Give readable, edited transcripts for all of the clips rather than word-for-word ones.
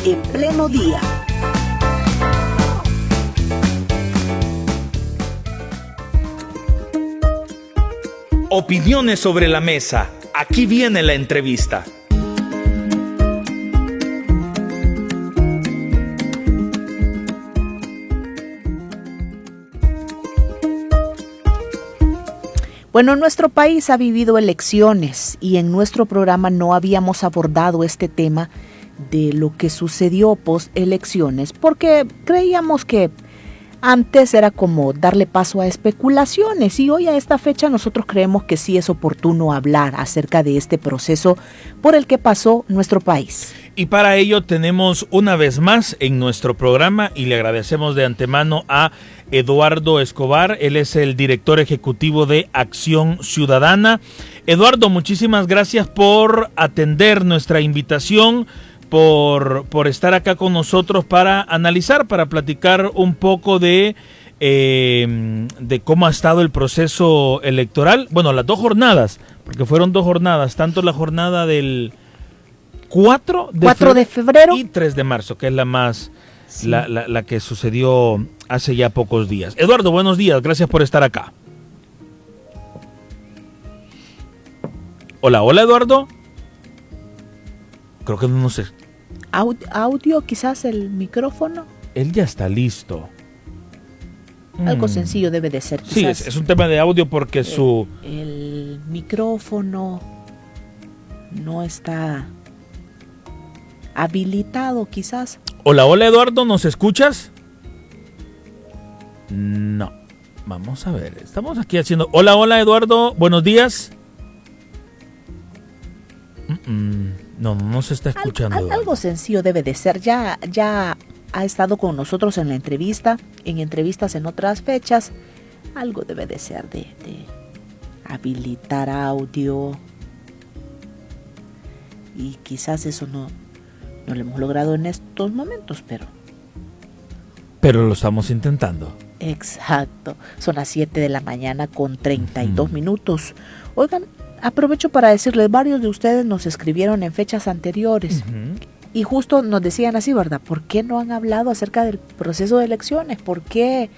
en pleno día. Opiniones sobre la mesa. Aquí viene la entrevista. Bueno, nuestro país ha vivido elecciones y en nuestro programa no habíamos abordado este tema de lo que sucedió post elecciones porque creíamos que antes era como darle paso a especulaciones y hoy a esta fecha nosotros creemos que sí es oportuno hablar acerca de este proceso por el que pasó nuestro país. Y para ello tenemos una vez más en nuestro programa y le agradecemos de antemano a Eduardo Escobar, él es el director ejecutivo de Acción Ciudadana. Eduardo, muchísimas gracias por atender nuestra invitación, por estar acá con nosotros para analizar, para platicar un poco de cómo ha estado el proceso electoral. Bueno, las 2 jornadas, porque fueron 2 jornadas, tanto la jornada del 4 de febrero y 3 de marzo, que es la más sí. la que sucedió hace ya pocos días. Eduardo, buenos días, gracias por estar acá. Hola, Eduardo. Creo que no sé. Audio, quizás el micrófono. Él ya está listo. Algo sencillo debe de ser. Sí, es un tema de audio porque el micrófono no está habilitado, quizás. Hola, Eduardo, ¿nos escuchas? No. Vamos a ver, estamos aquí haciendo... Hola, Eduardo, buenos días. No se está escuchando. Algo sencillo debe de ser. Ya ha estado con nosotros en la entrevista, en entrevistas en otras fechas. Algo debe de ser de habilitar audio. Y quizás eso no lo hemos logrado en estos momentos, pero lo estamos intentando. Exacto. Son las 7 de la mañana con 32 minutos. Oigan, aprovecho para decirles, varios de ustedes nos escribieron en fechas anteriores y justo nos decían así, ¿verdad? ¿Por qué no han hablado acerca del proceso de elecciones? ¿Por qué?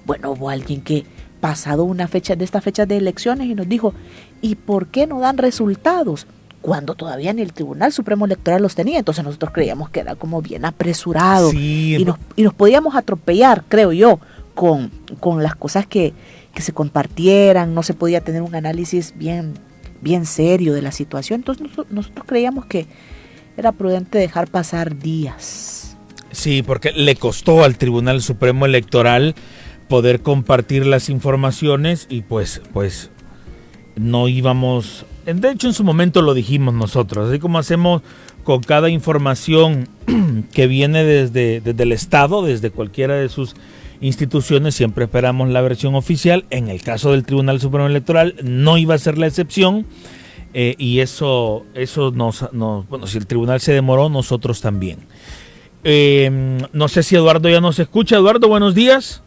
Bueno, hubo alguien que pasado una fecha de esta fecha de elecciones y nos dijo, ¿y por qué no dan resultados? Cuando todavía ni el Tribunal Supremo Electoral los tenía, entonces nosotros creíamos que era como bien apresurado sí. y nos podíamos atropellar, creo yo, con las cosas que se compartieran, no se podía tener un análisis bien serio de la situación, entonces nosotros creíamos que era prudente dejar pasar días. Sí, porque le costó al Tribunal Supremo Electoral poder compartir las informaciones y pues no íbamos... De hecho, en su momento lo dijimos nosotros, así como hacemos con cada información que viene desde el Estado, desde cualquiera de sus instituciones, siempre esperamos la versión oficial. En el caso del Tribunal Supremo Electoral no iba a ser la excepción, y eso nos bueno, si el tribunal se demoró, nosotros también. No sé si Eduardo ya nos escucha. Eduardo, buenos días.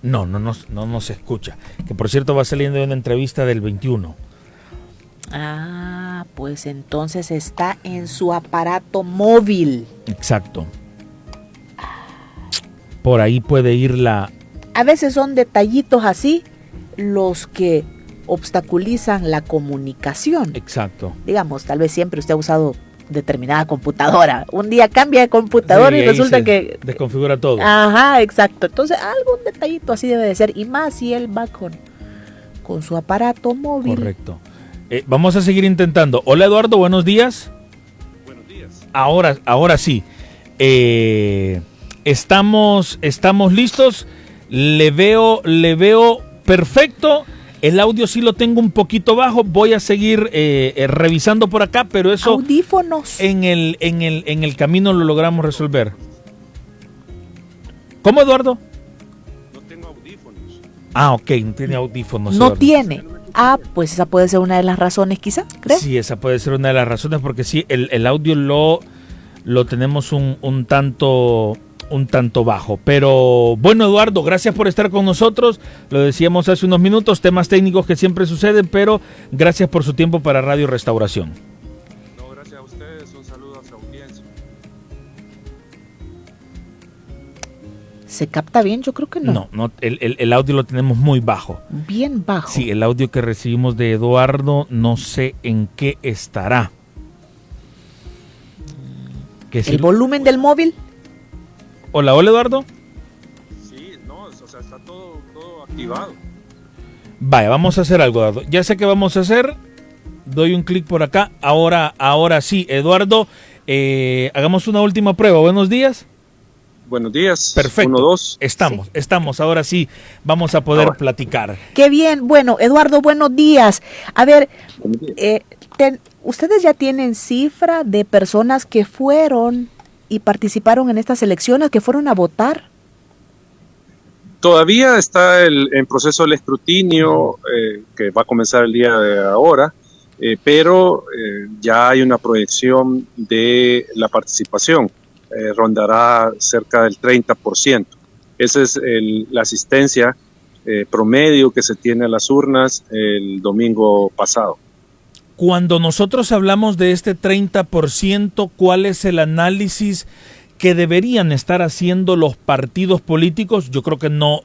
No nos escucha. Que por cierto va saliendo de una entrevista del 21. Ah, pues entonces está en su aparato móvil. Exacto. Por ahí puede ir la... A veces son detallitos así los que obstaculizan la comunicación. Exacto. Digamos, tal vez siempre usted ha usado determinada computadora. Un día cambia de computadora y resulta que... desconfigura todo. Ajá, exacto. Entonces, algún detallito así debe de ser. Y más si él va con su aparato móvil. Correcto. Vamos a seguir intentando. Hola, Eduardo, buenos días. Buenos días. Ahora sí. Estamos listos. Le veo perfecto. El audio sí lo tengo un poquito bajo. Voy a seguir revisando por acá, pero eso... Audífonos. En el camino lo logramos resolver. ¿Cómo, Eduardo? No tengo audífonos. Ah, ok, no tiene audífonos. No Eduardo. tiene. Ah, pues esa puede ser una de las razones, quizá, ¿crees? Sí, esa puede ser una de las razones, porque sí, el audio lo tenemos un tanto bajo. Pero bueno, Eduardo, gracias por estar con nosotros. Lo decíamos hace unos minutos, temas técnicos que siempre suceden, pero gracias por su tiempo para Radio Restauración. No, gracias a ustedes. Un saludo a su audiencia. ¿Se capta bien? Yo creo que no. No, el audio lo tenemos muy bajo. Bien bajo. Sí, el audio que recibimos de Eduardo no sé en qué estará. ¿El volumen del móvil? Hola, Eduardo. Sí, no, o sea, está todo activado. Vaya, vamos a hacer algo, Eduardo. Ya sé qué vamos a hacer. Doy un clic por acá. Ahora sí, Eduardo, hagamos una última prueba. Buenos días. Buenos días. Perfecto. 1, 2. Estamos. Ahora sí vamos a poder platicar. Qué bien. Bueno, Eduardo, buenos días. A ver, ¿ustedes ya tienen cifra de personas que fueron y participaron en estas elecciones, que fueron a votar? Todavía está en proceso el escrutinio, que va a comenzar el día de ahora, pero ya hay una proyección de la participación. Rondará cerca del 30%. Esa es la asistencia promedio que se tiene a las urnas el domingo pasado. Cuando nosotros hablamos de este 30%, ¿cuál es el análisis que deberían estar haciendo los partidos políticos? Yo creo que no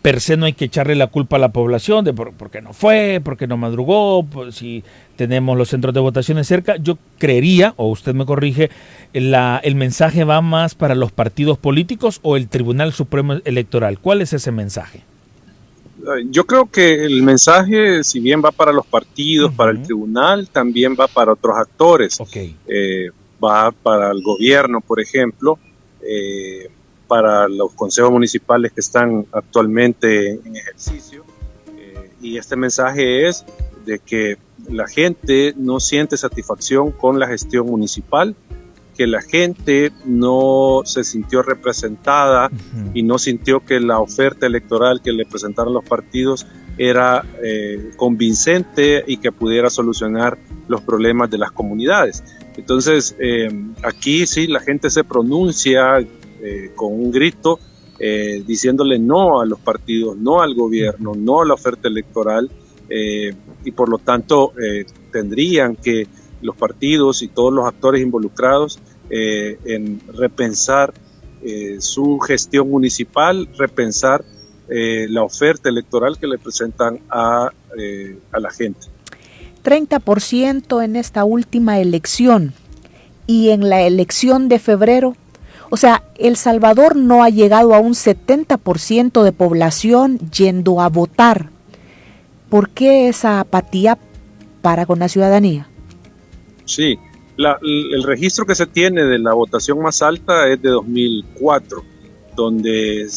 per se no hay que echarle la culpa a la población de por qué no fue, por qué no madrugó, si tenemos los centros de votaciones cerca. Yo creería, o usted me corrige, el mensaje va más para los partidos políticos o el Tribunal Supremo Electoral. ¿Cuál es ese mensaje? Yo creo que el mensaje, si bien va para los partidos, para el tribunal, también va para otros actores. Okay. Va para el gobierno, por ejemplo, para los consejos municipales que están actualmente en ejercicio. Y este mensaje es de que la gente no siente satisfacción con la gestión municipal, que la gente no se sintió representada y no sintió que la oferta electoral que le presentaron los partidos era convincente y que pudiera solucionar los problemas de las comunidades. Entonces, aquí sí la gente se pronuncia con un grito diciéndole no a los partidos, no al gobierno, no a la oferta electoral, y por lo tanto tendrían que los partidos y todos los actores involucrados en repensar su gestión municipal, repensar la oferta electoral que le presentan a la gente. 30% en esta última elección y en la elección de febrero. O sea, El Salvador no ha llegado a un 70% de población yendo a votar. ¿Por qué esa apatía para con la ciudadanía? Sí, el registro que se tiene de la votación más alta es de 2004, donde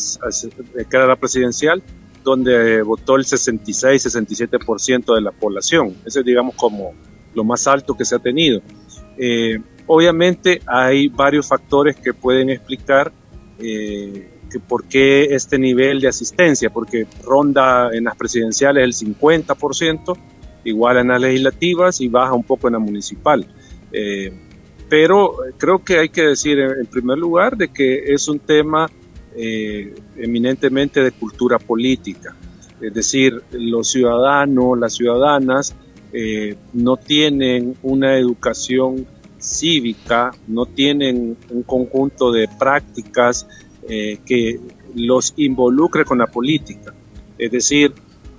que era la presidencial, donde votó el 66-67% de la población. Ese es, digamos, como lo más alto que se ha tenido. Obviamente hay varios factores que pueden explicar que por qué este nivel de asistencia, porque ronda en las presidenciales el 50%, igual en las legislativas y baja un poco en la municipal. Pero creo que hay que decir en primer lugar de que es un tema eminentemente de cultura política. Es decir, los ciudadanos, las ciudadanas no tienen una educación cívica, no tienen un conjunto de prácticas que los involucre con la política. Es decir,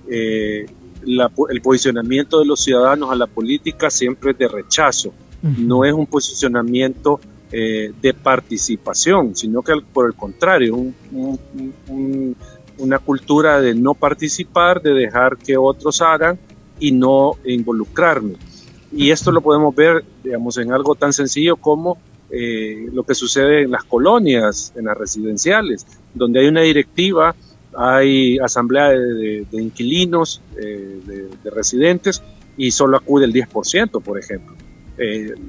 el posicionamiento de los ciudadanos a la política siempre es de rechazo, no es un posicionamiento de participación, sino que por el contrario, una cultura de no participar, de dejar que otros hagan y no involucrarme. Y esto lo podemos ver, digamos, en algo tan sencillo como lo que sucede en las colonias, en las residenciales, donde hay una directiva, hay asamblea de inquilinos, de residentes, y solo acude el 10%, por ejemplo.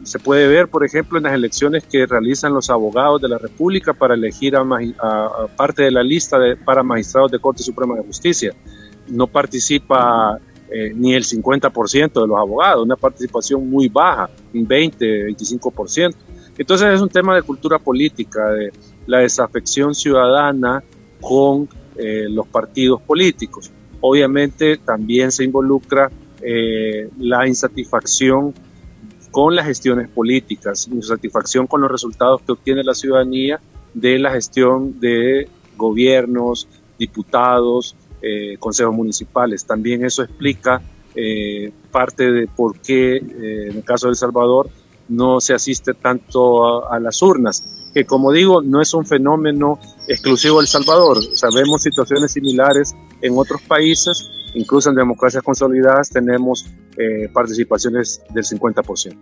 Se puede ver, por ejemplo, en las elecciones que realizan los abogados de la República para elegir a parte de la lista para magistrados de Corte Suprema de Justicia. No participa ni el 50% de los abogados, una participación muy baja, un 20-25%. Entonces es un tema de cultura política, de la desafección ciudadana con los partidos políticos. Obviamente también se involucra la insatisfacción con las gestiones políticas, insatisfacción con los resultados que obtiene la ciudadanía de la gestión de gobiernos, diputados, consejos municipales. También eso explica parte de por qué en el caso de El Salvador no se asiste tanto a las urnas, que como digo, no es un fenómeno exclusivo de El Salvador. Sabemos situaciones similares en otros países, incluso en democracias consolidadas tenemos participaciones del 50%.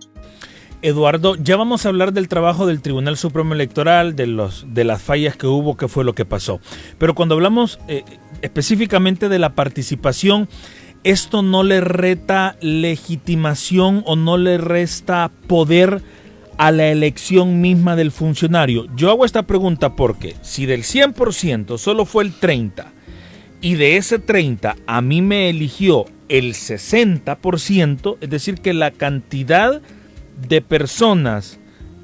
Eduardo, ya vamos a hablar del trabajo del Tribunal Supremo Electoral, de las fallas que hubo, qué fue lo que pasó. Pero cuando hablamos específicamente de la participación, ¿esto no le reta legitimación o no le resta poder a la elección misma del funcionario? Yo hago esta pregunta porque si del 100% solo fue el 30% y de ese 30% a mí me eligió el 60%, es decir que la cantidad de personas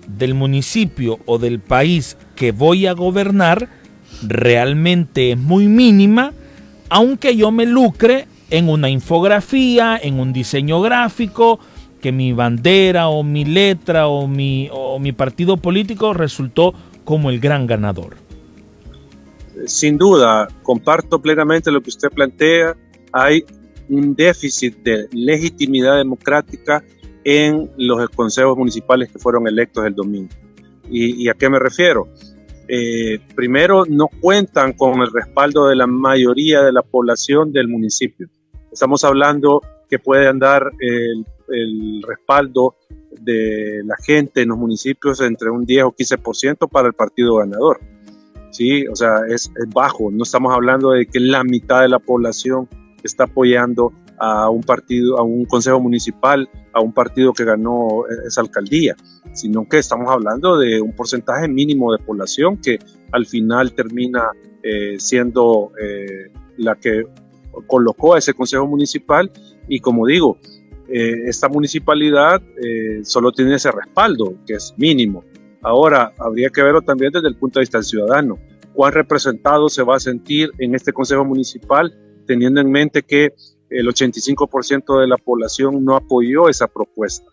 del municipio o del país que voy a gobernar realmente es muy mínima, aunque yo me lucre en una infografía, en un diseño gráfico, que mi bandera o mi letra o mi partido político resultó como el gran ganador. Sin duda, comparto plenamente lo que usted plantea. Hay un déficit de legitimidad democrática en los consejos municipales que fueron electos el domingo. ¿Y a qué me refiero? Primero, no cuentan con el respaldo de la mayoría de la población del municipio. Estamos hablando que puede andar el respaldo de la gente en los municipios entre un 10 o 15% para el partido ganador. Sí, o sea, es bajo. No estamos hablando de que la mitad de la población está apoyando a un partido, a un consejo municipal, a un partido que ganó esa alcaldía, sino que estamos hablando de un porcentaje mínimo de población que al final termina siendo la que colocó a ese consejo municipal. Y como digo, esta municipalidad solo tiene ese respaldo, que es mínimo. Ahora, habría que verlo también desde el punto de vista del ciudadano. ¿Cuán representado se va a sentir en este consejo municipal, teniendo en mente que el 85% de la población no apoyó esa propuesta?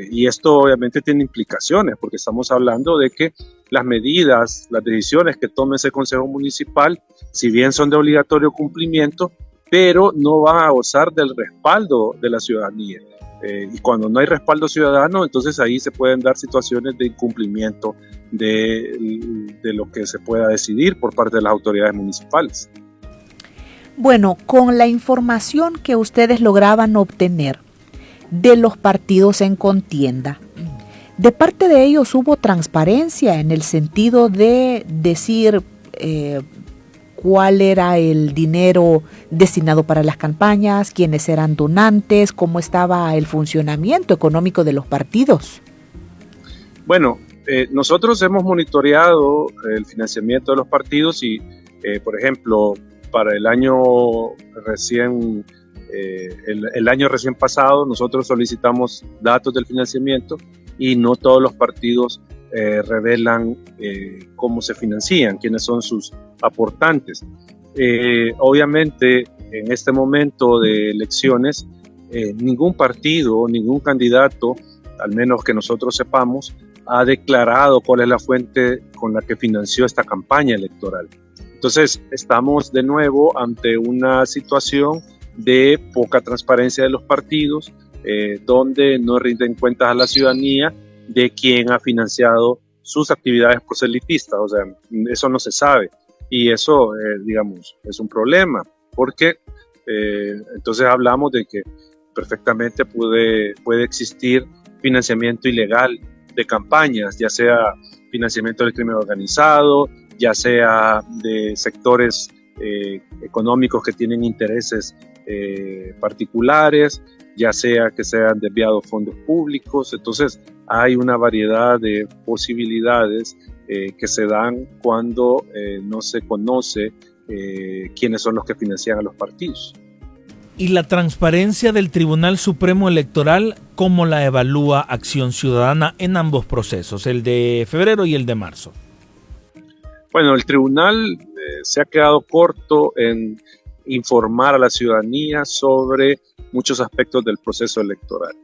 Y esto obviamente tiene implicaciones, porque estamos hablando de que las medidas, las decisiones que tome ese consejo municipal, si bien son de obligatorio cumplimiento, pero no van a gozar del respaldo de la ciudadanía. Y cuando no hay respaldo ciudadano, entonces ahí se pueden dar situaciones de incumplimiento de lo que se pueda decidir por parte de las autoridades municipales. Bueno, con la información que ustedes lograban obtener de los partidos en contienda, de parte de ellos hubo transparencia en el sentido de decir cuál era el dinero destinado para las campañas, quiénes eran donantes, cómo estaba el funcionamiento económico de los partidos. Bueno, nosotros hemos monitoreado el financiamiento de los partidos y, por ejemplo, para el año recién pasado, nosotros solicitamos datos del financiamiento y no todos los partidos revelan cómo se financian, quiénes son sus aportantes. Obviamente, en este momento de elecciones, ningún partido, ningún candidato, al menos que nosotros sepamos, ha declarado cuál es la fuente con la que financió esta campaña electoral. Entonces, estamos de nuevo ante una situación de poca transparencia de los partidos, donde no rinden cuentas a la ciudadanía de quién ha financiado sus actividades proselitistas. O sea, eso no se sabe. Y eso, digamos, es un problema, porque entonces hablamos de que perfectamente puede existir financiamiento ilegal de campañas, ya sea financiamiento del crimen organizado, ya sea de sectores económicos que tienen intereses particulares, ya sea que se han desviado fondos públicos. Entonces hay una variedad de posibilidades que se dan cuando no se conoce quiénes son los que financian a los partidos. ¿Y la transparencia del Tribunal Supremo Electoral, cómo la evalúa Acción Ciudadana en ambos procesos, el de febrero y el de marzo? Bueno, el tribunal se ha quedado corto en informar a la ciudadanía sobre muchos aspectos del proceso electoral.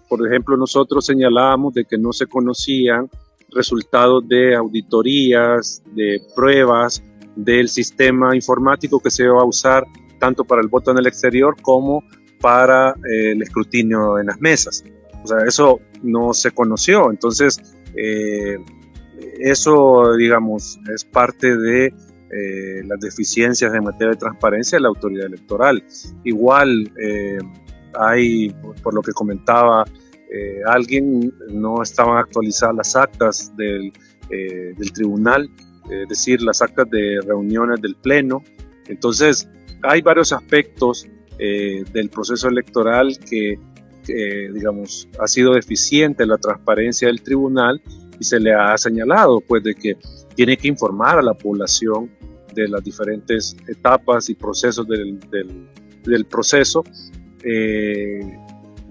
Por ejemplo, nosotros señalábamos de que no se conocían resultados de auditorías, de pruebas del sistema informático que se va a usar tanto para el voto en el exterior como para el escrutinio en las mesas. O sea, eso no se conoció. Entonces, eso, digamos, es parte de las deficiencias en materia de transparencia de la autoridad electoral. Igual hay, por lo que comentaba alguien, no estaban actualizadas las actas del tribunal, es decir, las actas de reuniones del pleno. Entonces, hay varios aspectos del proceso electoral que digamos, ha sido deficiente la transparencia del tribunal, y se le ha señalado pues de que tiene que informar a la población de las diferentes etapas y procesos del proceso,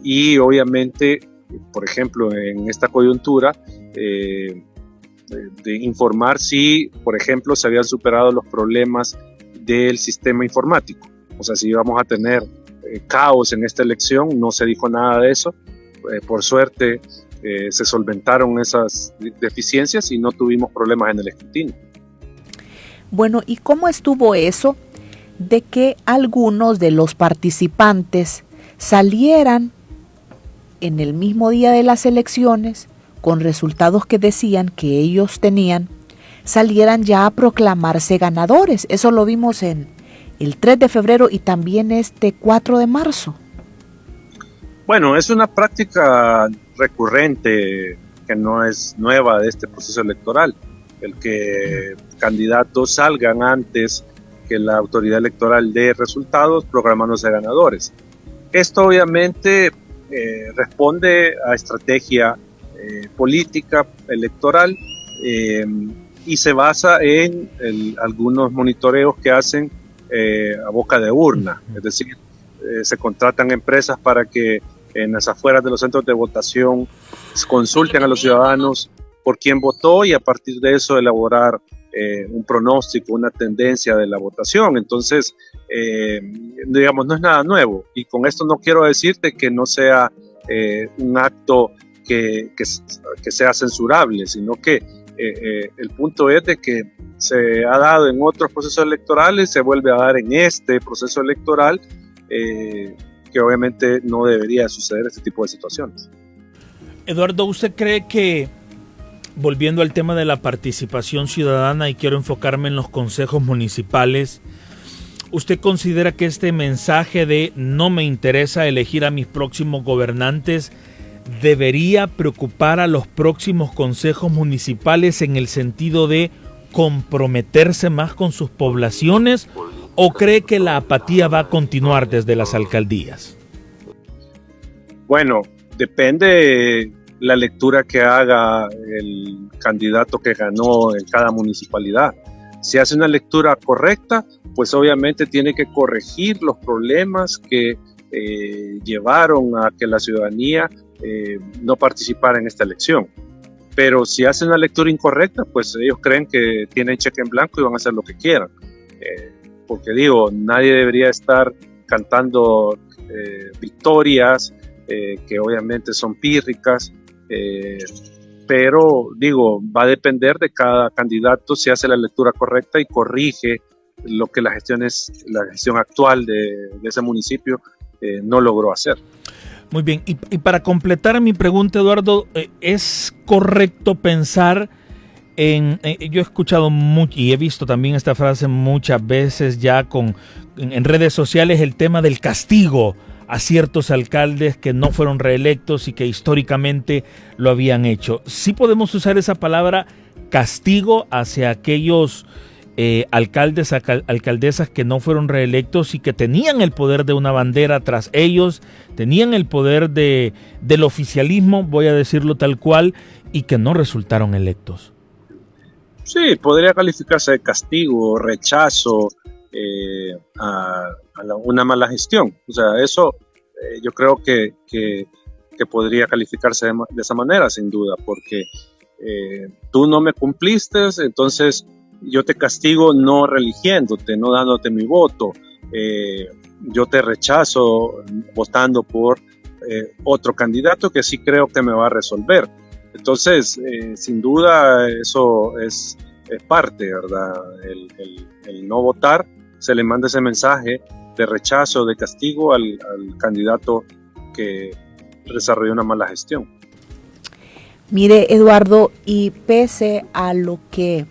y obviamente, por ejemplo, en esta coyuntura, de informar si, por ejemplo, se habían superado los problemas del sistema informático. O sea, si íbamos a tener caos en esta elección, no se dijo nada de eso. Por suerte, se solventaron esas deficiencias y no tuvimos problemas en el escrutinio. Bueno, ¿y cómo estuvo eso de que algunos de los participantes salieran en el mismo día de las elecciones con resultados que decían que ellos tenían, salieran ya a proclamarse ganadores? Eso lo vimos en el 3 de febrero y también este 4 de marzo. Bueno, es una práctica recurrente que no es nueva de este proceso electoral, el que candidatos salgan antes que la autoridad electoral dé resultados proclamándose ganadores. Esto obviamente responde a estrategia política electoral y se basa en algunos monitoreos que hacen a boca de urna, es decir, se contratan empresas para que en las afueras de los centros de votación consulten a los ciudadanos por quién votó y a partir de eso elaborar un pronóstico, una tendencia de la votación. Entonces, digamos, no es nada nuevo, y con esto no quiero decirte que no sea un acto que sea censurable, sino que el punto es de que se ha dado en otros procesos electorales, se vuelve a dar en este proceso electoral, que obviamente no debería suceder este tipo de situaciones. Eduardo, ¿usted cree que, volviendo al tema de la participación ciudadana, y quiero enfocarme en los consejos municipales, ¿usted considera que este mensaje de no me interesa elegir a mis próximos gobernantes debería preocupar a los próximos consejos municipales en el sentido de comprometerse más con sus poblaciones, o cree que la apatía va a continuar desde las alcaldías? Bueno, depende la lectura que haga el candidato que ganó en cada municipalidad. Si hace una lectura correcta, pues obviamente tiene que corregir los problemas que llevaron a que la ciudadanía no participara en esta elección. Pero si hace una lectura incorrecta, pues ellos creen que tienen cheque en blanco y van a hacer lo que quieran. Porque digo, nadie debería estar cantando victorias que obviamente son pírricas, pero digo, va a depender de cada candidato si hace la lectura correcta y corrige lo que la gestión actual de ese municipio no logró hacer. Muy bien, y para completar mi pregunta, Eduardo, ¿es correcto pensar yo he escuchado mucho y he visto también esta frase muchas veces ya en redes sociales, el tema del castigo a ciertos alcaldes que no fueron reelectos y que históricamente lo habían hecho? ¿Sí podemos usar esa palabra castigo hacia aquellos alcaldes, alcaldesas que no fueron reelectos y que tenían el poder de una bandera tras ellos, tenían el poder del oficialismo, voy a decirlo tal cual, y que no resultaron electos? Sí, podría calificarse de castigo, rechazo a una mala gestión. O sea, eso yo creo que podría calificarse de esa manera, sin duda, porque tú no me cumpliste, entonces yo te castigo no religiéndote, no dándote mi voto. Yo te rechazo votando por otro candidato que sí creo que me va a resolver. Entonces, sin duda, eso es parte, ¿verdad? El no votar, se le manda ese mensaje de rechazo, de castigo al candidato que desarrolló una mala gestión. Mire, Eduardo, y pese a lo que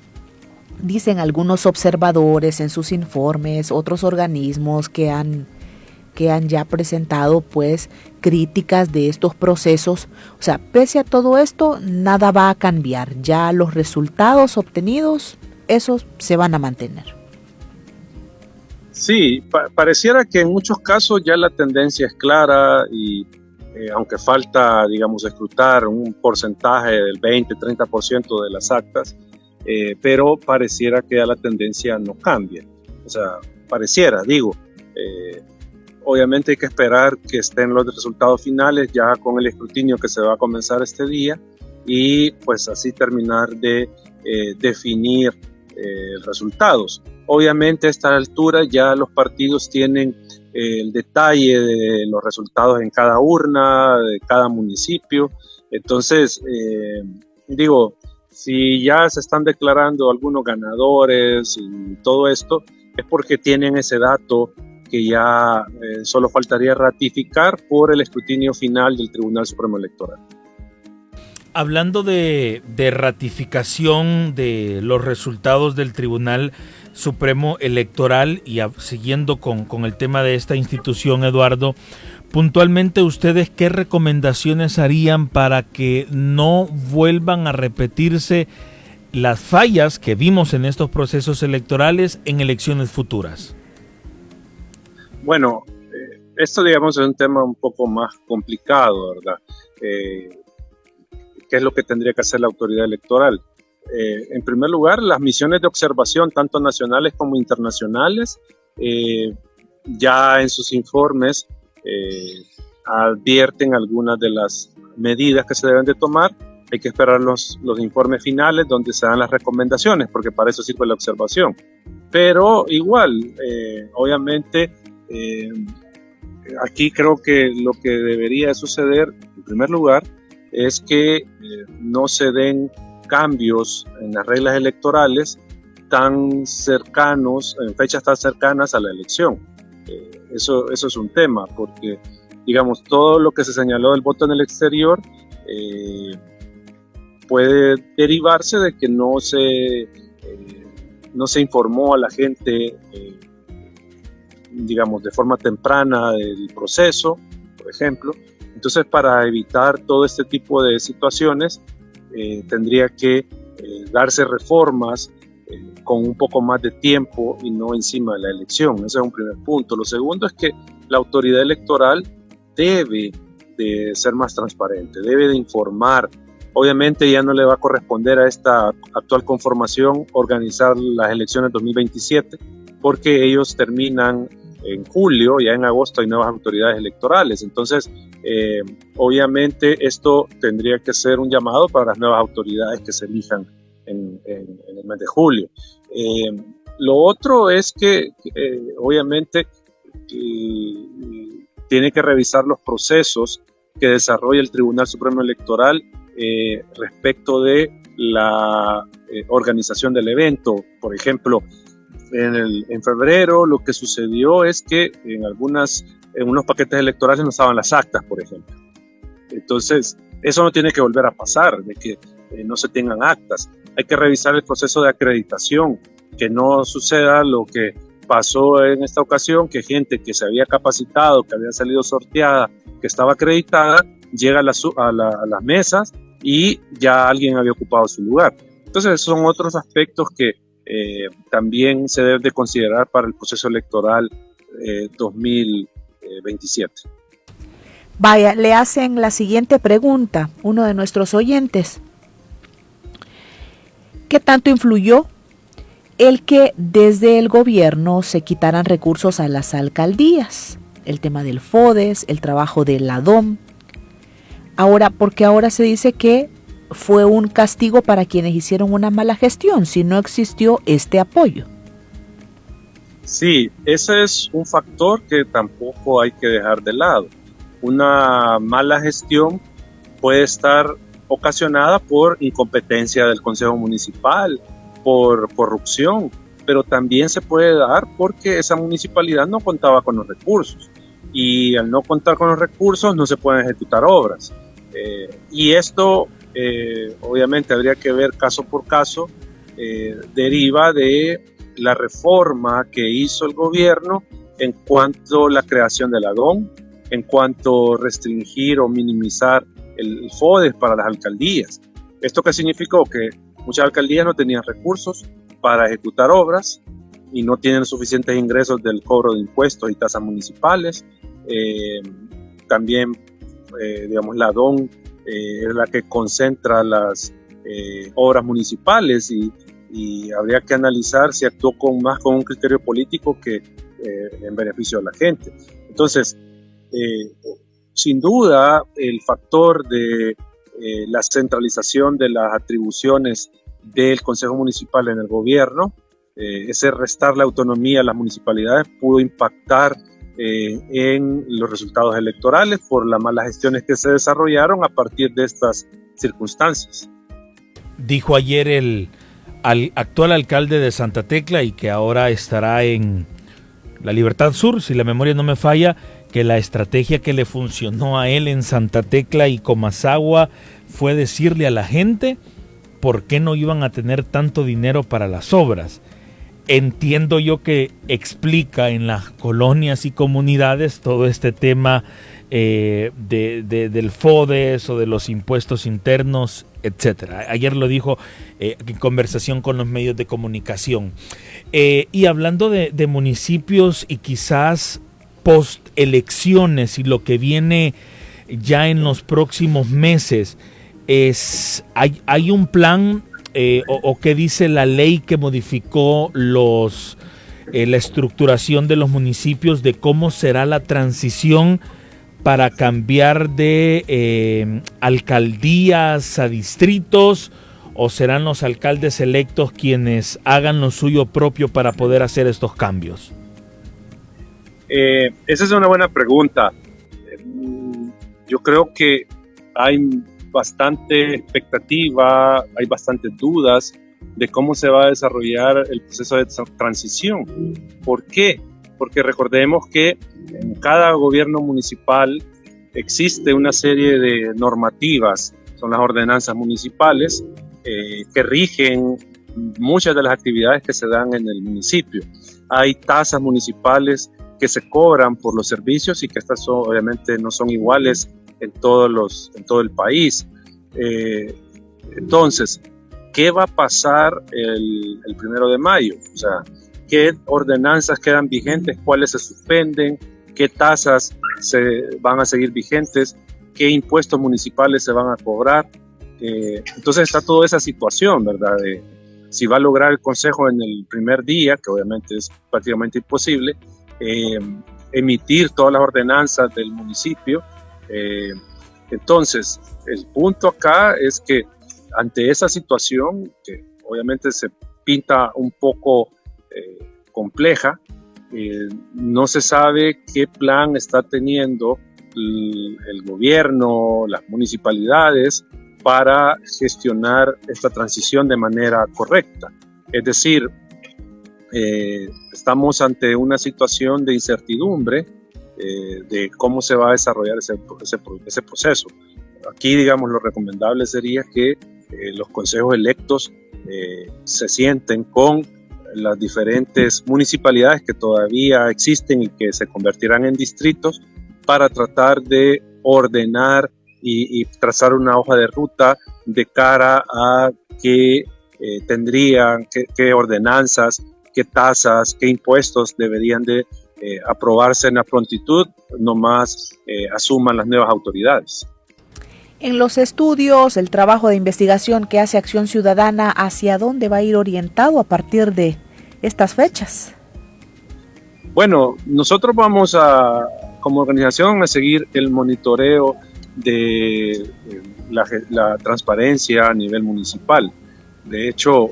dicen algunos observadores en sus informes, otros organismos que han ya presentado pues críticas de estos procesos, o sea, pese a todo esto, nada va a cambiar. Ya los resultados obtenidos, esos se van a mantener. Sí, pareciera que en muchos casos ya la tendencia es clara y aunque falta, digamos, escrutar un porcentaje del 20-30% de las actas, pero pareciera que ya la tendencia no cambia. O sea, pareciera, digo, obviamente hay que esperar que estén los resultados finales ya con el escrutinio que se va a comenzar este día y pues así terminar de definir resultados. Obviamente a esta altura ya los partidos tienen el detalle de los resultados en cada urna, de cada municipio. Entonces, digo, si ya se están declarando algunos ganadores y todo esto, es porque tienen ese dato que ya solo faltaría ratificar por el escrutinio final del Tribunal Supremo Electoral. Hablando de ratificación de los resultados del Tribunal Supremo Electoral y siguiendo con el tema de esta institución, Eduardo, puntualmente ustedes, ¿qué recomendaciones harían para que no vuelvan a repetirse las fallas que vimos en estos procesos electorales en elecciones futuras? Bueno, esto digamos es un tema un poco más complicado, ¿verdad? ¿Qué es lo que tendría que hacer la autoridad electoral? En primer lugar, las misiones de observación, tanto nacionales como internacionales, ya en sus informes advierten algunas de las medidas que se deben de tomar. Hay que esperar los informes finales donde se dan las recomendaciones, porque para eso sirve la observación. Pero igual, obviamente, aquí creo que lo que debería suceder, en primer lugar, es que no se den cambios en las reglas electorales tan cercanos, en fechas tan cercanas a la elección. Eso es un tema, porque, digamos, todo lo que se señaló del voto en el exterior puede derivarse de que no se informó a la gente, digamos, de forma temprana del proceso, por ejemplo. Entonces, para evitar todo este tipo de situaciones, tendría que darse reformas con un poco más de tiempo y no encima de la elección. Ese es un primer punto. Lo segundo es que la autoridad electoral debe de ser más transparente, debe de informar. Obviamente ya no le va a corresponder a esta actual conformación organizar las elecciones 2027, porque ellos terminan en julio, ya en agosto hay nuevas autoridades electorales. Entonces, obviamente esto tendría que ser un llamado para las nuevas autoridades que se elijan en el mes de julio. Lo otro es que obviamente tiene que revisar los procesos que desarrolla el Tribunal Supremo Electoral respecto de la organización del evento. Por ejemplo, en febrero lo que sucedió es que en unos paquetes electorales no estaban las actas, por ejemplo. Entonces, eso no tiene que volver a pasar, de que no se tengan actas. Hay que revisar el proceso de acreditación, que no suceda lo que pasó en esta ocasión, que gente que se había capacitado, que había salido sorteada, que estaba acreditada, llega a las mesas y ya alguien había ocupado su lugar. Entonces, son otros aspectos que también se debe de considerar para el proceso electoral 2027. Vaya, le hacen la siguiente pregunta, uno de nuestros oyentes. ¿Qué tanto influyó el que desde el gobierno se quitaran recursos a las alcaldías? El tema del FODES, el trabajo de la DOM. Porque ahora se dice que fue un castigo para quienes hicieron una mala gestión, si no existió este apoyo. Sí, ese es un factor que tampoco hay que dejar de lado. Una mala gestión puede estar ocasionada por incompetencia del Consejo Municipal, por corrupción, pero también se puede dar porque esa municipalidad no contaba con los recursos, y al no contar con los recursos no se pueden ejecutar obras. Y esto obviamente habría que ver caso por caso, deriva de la reforma que hizo el gobierno en cuanto a la creación del ADON, en cuanto a restringir o minimizar el FODES para las alcaldías. ¿Esto qué significó? Que muchas alcaldías no tenían recursos para ejecutar obras y no tienen suficientes ingresos del cobro de impuestos y tasas municipales. También, digamos, la ADON es la que concentra las obras municipales, y habría que analizar si actuó más con un criterio político que en beneficio de la gente. Entonces, sin duda, el factor de la centralización de las atribuciones del Consejo Municipal en el gobierno, ese restar la autonomía a las municipalidades, pudo impactar en los resultados electorales por las malas gestiones que se desarrollaron a partir de estas circunstancias. Dijo ayer el actual alcalde de Santa Tecla, y que ahora estará en la Libertad Sur, si la memoria no me falla, que la estrategia que le funcionó a él en Santa Tecla y Comasagua fue decirle a la gente por qué no iban a tener tanto dinero para las obras. Entiendo yo que explica en las colonias y comunidades todo este tema del FODES o de los impuestos internos, etcétera. Ayer lo dijo en conversación con los medios de comunicación. Y hablando de municipios y quizás post elecciones y lo que viene ya en los próximos meses, hay un plan o qué dice la ley que modificó la estructuración de los municipios, de cómo será la transición para cambiar de alcaldías a distritos, o serán los alcaldes electos quienes hagan lo suyo propio para poder hacer estos cambios? Esa es una buena pregunta. Yo creo que hay bastante expectativa, hay bastantes dudas de cómo se va a desarrollar el proceso de transición. ¿Por qué? Porque recordemos que en cada gobierno municipal existe una serie de normativas, son las ordenanzas municipales, que rigen muchas de las actividades que se dan en el municipio. Hay tasas municipales que se cobran por los servicios, y que estas obviamente no son iguales en todo el país. Entonces, ¿qué va a pasar el 1 de mayo? O sea, ¿qué ordenanzas quedan vigentes? ¿Cuáles se suspenden? ¿Qué tasas se van a seguir vigentes? ¿Qué impuestos municipales se van a cobrar? Entonces está toda esa situación, ¿verdad? De si va a lograr el Consejo en el primer día, que obviamente es prácticamente imposible, emitir todas las ordenanzas del municipio. Entonces, el punto acá es que ante esa situación, que obviamente se pinta un poco compleja, no se sabe qué plan está teniendo el gobierno, las municipalidades, para gestionar esta transición de manera correcta. Es decir, estamos ante una situación de incertidumbre de cómo se va a desarrollar ese proceso. Aquí, digamos, lo recomendable sería que los consejos electos se sienten con las diferentes municipalidades que todavía existen y que se convertirán en distritos, para tratar de ordenar y trazar una hoja de ruta de cara a qué tendrían, qué ordenanzas, qué tasas, qué impuestos deberían de aprobarse en la prontitud, nomás asuman las nuevas autoridades. En los estudios, el trabajo de investigación que hace Acción Ciudadana, ¿hacia dónde va a ir orientado a partir de estas fechas? Bueno, nosotros vamos como organización, a seguir el monitoreo de la transparencia a nivel municipal. De hecho,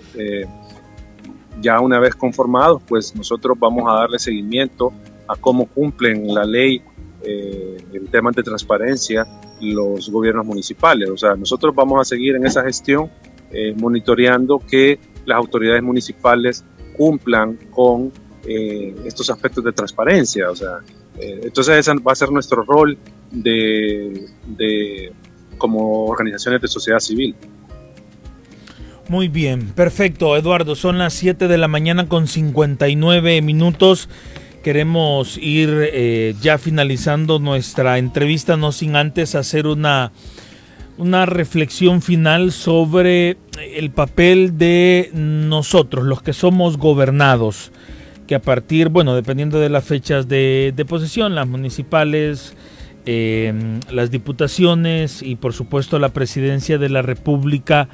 ya una vez conformados, pues nosotros vamos a darle seguimiento a cómo cumplen la ley en temas de transparencia los gobiernos municipales. O sea, nosotros vamos a seguir en esa gestión monitoreando que las autoridades municipales cumplan con estos aspectos de transparencia. O sea, entonces ese va a ser nuestro rol como organizaciones de sociedad civil. Muy bien, perfecto, Eduardo. Son las 7 de la mañana con 59 minutos. Queremos ir ya finalizando nuestra entrevista, no sin antes hacer una reflexión final sobre el papel de nosotros, los que somos gobernados, que a partir, dependiendo de las fechas de posesión, las municipales, las diputaciones y por supuesto la presidencia de la República,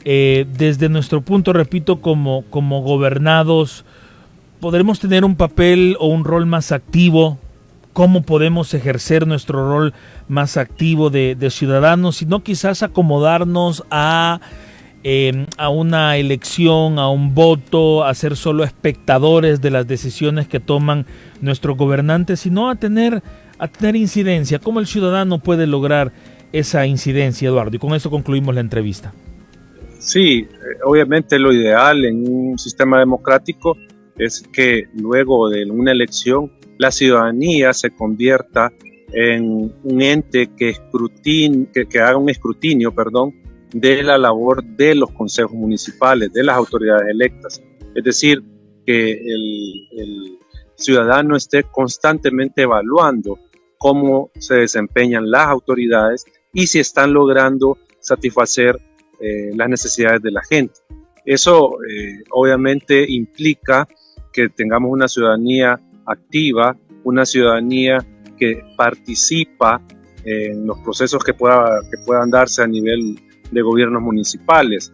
desde nuestro punto, repito, como gobernados, podremos tener un papel o un rol más activo. ¿Cómo podemos ejercer nuestro rol más activo de ciudadanos? Y no quizás acomodarnos a una elección, a un voto, a ser solo espectadores de las decisiones que toman nuestros gobernantes, sino a tener incidencia. ¿Cómo el ciudadano puede lograr esa incidencia, Eduardo? Y con eso concluimos la entrevista. Sí, obviamente lo ideal en un sistema democrático es que luego de una elección la ciudadanía se convierta en un ente que haga un escrutinio, de la labor de los consejos municipales, de las autoridades electas. Es decir, que el ciudadano esté constantemente evaluando cómo se desempeñan las autoridades y si están logrando satisfacer las necesidades de la gente. Eso obviamente implica que tengamos una ciudadanía activa, una ciudadanía que participa en los procesos que puedan darse a nivel de gobiernos municipales,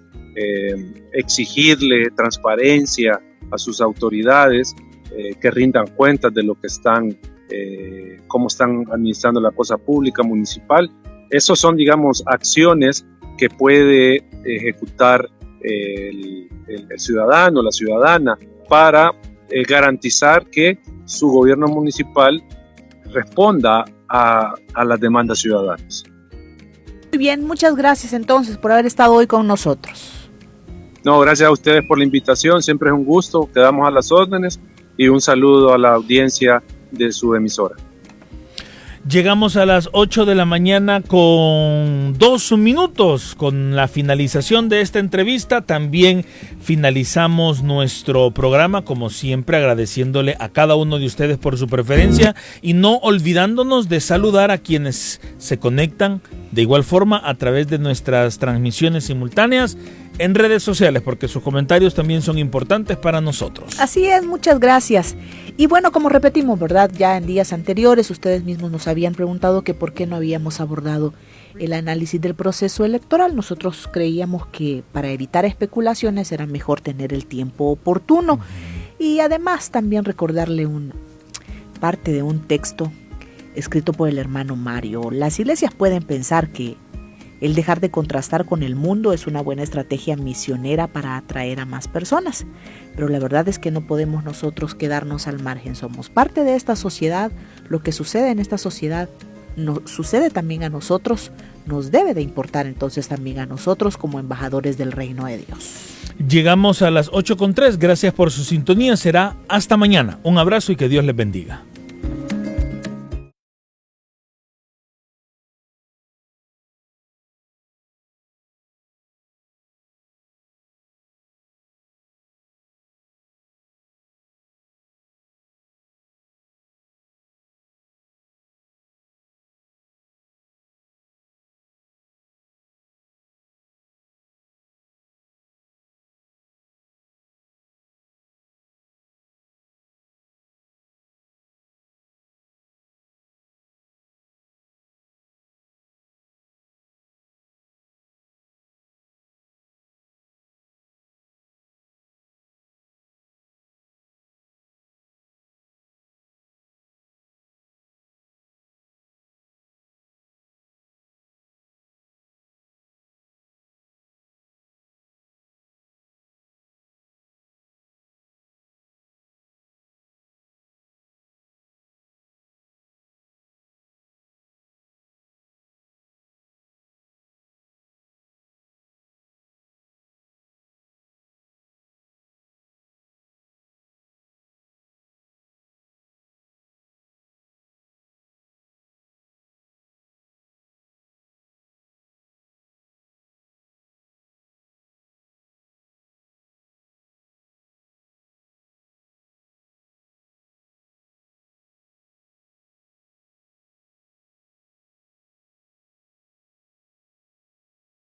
exigirle transparencia a sus autoridades, que rindan cuentas de lo que cómo están administrando la cosa pública municipal. Esos son, digamos, acciones que puede ejecutar el ciudadano, la ciudadana, para garantizar que su gobierno municipal responda a las demandas ciudadanas. Muy bien, muchas gracias entonces por haber estado hoy con nosotros. No, gracias a ustedes por la invitación, siempre es un gusto, quedamos a las órdenes y un saludo a la audiencia de su emisora. Llegamos a las 8 de la mañana con 2 minutos. Con la finalización de esta entrevista también finalizamos nuestro programa, como siempre agradeciéndole a cada uno de ustedes por su preferencia y no olvidándonos de saludar a quienes se conectan de igual forma a través de nuestras transmisiones simultáneas en redes sociales, porque sus comentarios también son importantes para nosotros. Así es, muchas gracias. Y bueno, como repetimos, ¿verdad? Ya en días anteriores ustedes mismos nos habían preguntado que por qué no habíamos abordado el análisis del proceso electoral. Nosotros creíamos que para evitar especulaciones era mejor tener el tiempo oportuno. Y además también recordarle parte de un texto escrito por el hermano Mario. Las iglesias pueden pensar que el dejar de contrastar con el mundo es una buena estrategia misionera para atraer a más personas, pero la verdad es que no podemos nosotros quedarnos al margen. Somos parte de esta sociedad. Lo que sucede en esta sociedad sucede también a nosotros, nos debe de importar entonces también a nosotros como embajadores del reino de Dios. Llegamos a las 8:03. Gracias por su sintonía. Será hasta mañana. Un abrazo y que Dios les bendiga.